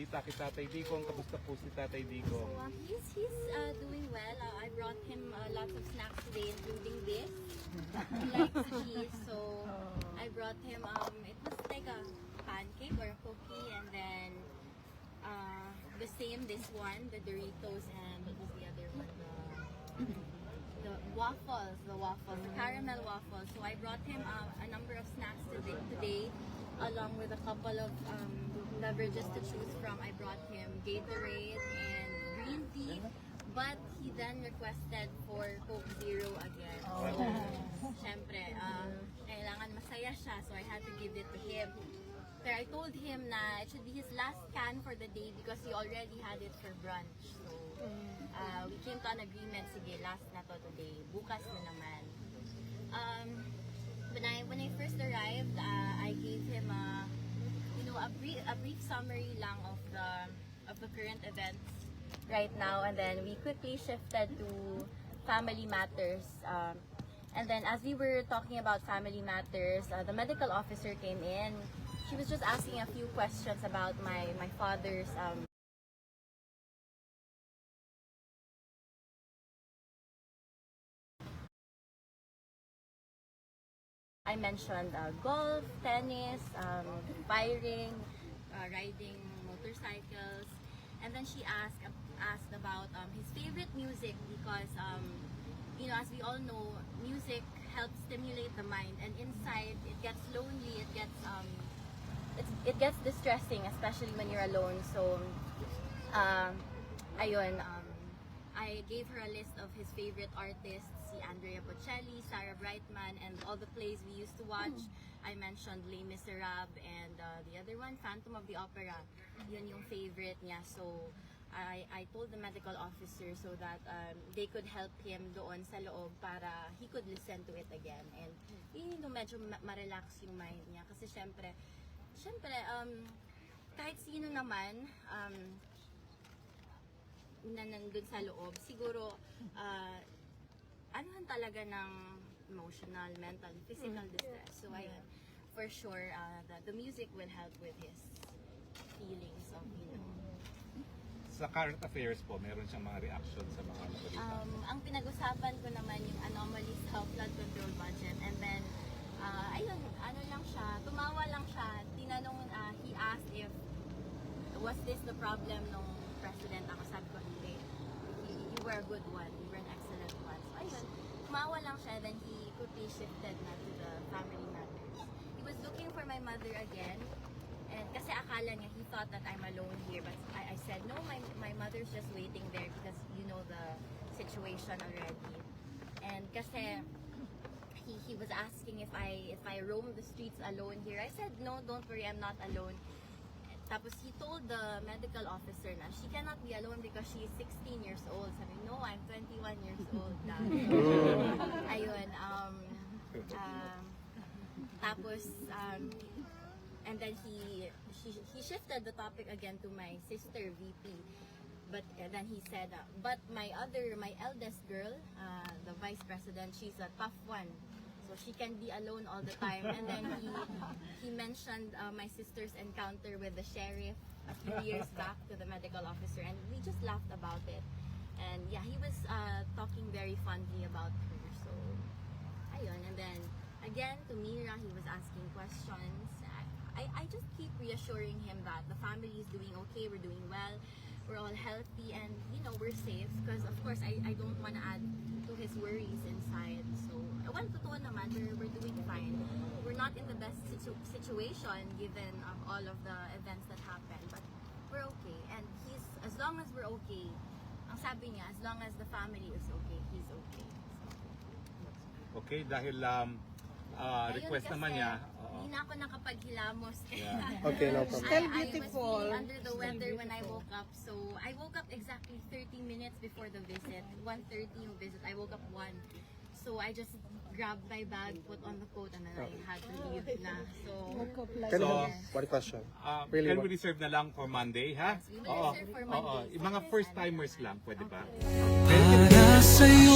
balita kay Tatay Digong. Kamusta po si Tatay Digong? So, he's doing well. I brought him lots of snacks today, including this. He likes cheese, so I brought him, it was like a pancake or a cookie, and then the same, this one, the Doritos, and what was the other one? The waffles, the caramel waffles. So I brought him a number of snacks today, along with a couple of beverages to choose from. I brought him Gatorade and green tea, but he then requested for Coke Zero again. So, syempre, kailangan masaya siya, so I had to give it to him. Pero I told him na it should be his last can for the day because he already had it for brunch. So, we came to an agreement, sige, last na to today. Bukas na naman. When I first arrived, I gave him a brief summary lang of the current events right now, and then we quickly shifted to family matters. And then as we were talking about family matters, the medical officer came in. She was just asking a few questions about my father's I mentioned golf, tennis, firing, riding motorcycles, and then she asked about his favorite music because as we all know, music helps stimulate the mind, and inside it gets lonely, it gets distressing, especially when you're alone. So I gave her a list of his favorite artists, si Andrea Bocelli, Sarah Brightman, and all the plays we used to watch. I mentioned Les Miserables and the other one, Phantom of the Opera. Yun yung favorite niya. So I told the medical officer so that they could help him doon sa loob para he could listen to it again. And yun yung medyo ma-relax yung mind niya. Kasi syempre, kahit sino naman, na nandun sa loob, siguro anuhan talaga ng emotional, mental, physical distress. So ayun, for sure, the music will help with his feelings of, Sa current affairs po, meron siyang mga reaction sa mga balita. Ang pinag-usapan ko naman yung anomalies sa flood control budget, and then tumawa lang siya, tinanong, he asked if was this the problem nung president. Ako sabi ko, hindi. You were a good one. You were an excellent one. So ayun, tumawa lang siya, then he quickly shifted na to the family matters. He was looking for my mother again, and kasi akala niya, he thought that I'm alone here, but I said, no, my mother's just waiting there because you know the situation already. And kasi he was asking if I roam the streets alone here. I said, no, don't worry, I'm not alone. Tapos he told the medical officer na she cannot be alone because she is 16 years old. Sabi, no, I'm 21 years old na. Ayun, tapos, and then he shifted the topic again to my sister, VP. But then he said, but my eldest girl, the vice president, she's a tough one. So she can be alone all the time. And then he mentioned my sister's encounter with the sheriff a few years back to the medical officer, and we just laughed about it. And yeah, he was talking very fondly about her. So ayun, and then again to Mira, he was asking questions. I just keep reassuring him that the family is doing okay, we're doing well, we're all healthy, and we're safe, because of course I don't want to add to his worries inside. So totoo naman, we're doing fine. We're not in the best situation given all of the events that happened, but we're okay. And as long as we're okay, ang sabi niya, as long as the family is okay, he's okay. Okay, dahil request Ayun, naman kasi niya. hindi na ako nakapaghilamos. Yeah. Okay, no problem. Still I was beautiful. feeling under the weather when I woke up. So I woke up exactly 30 minutes before the visit. 1:30 yung visit. I woke up 1. So I just grabbed my bag, put on the coat, and then I had to leave na. So Can So, one question. Really, Can we reserve na lang for Monday, ha? Yes, we will reserve for Monday. Yung mga first timers lang, pwede ba? Para sa'yo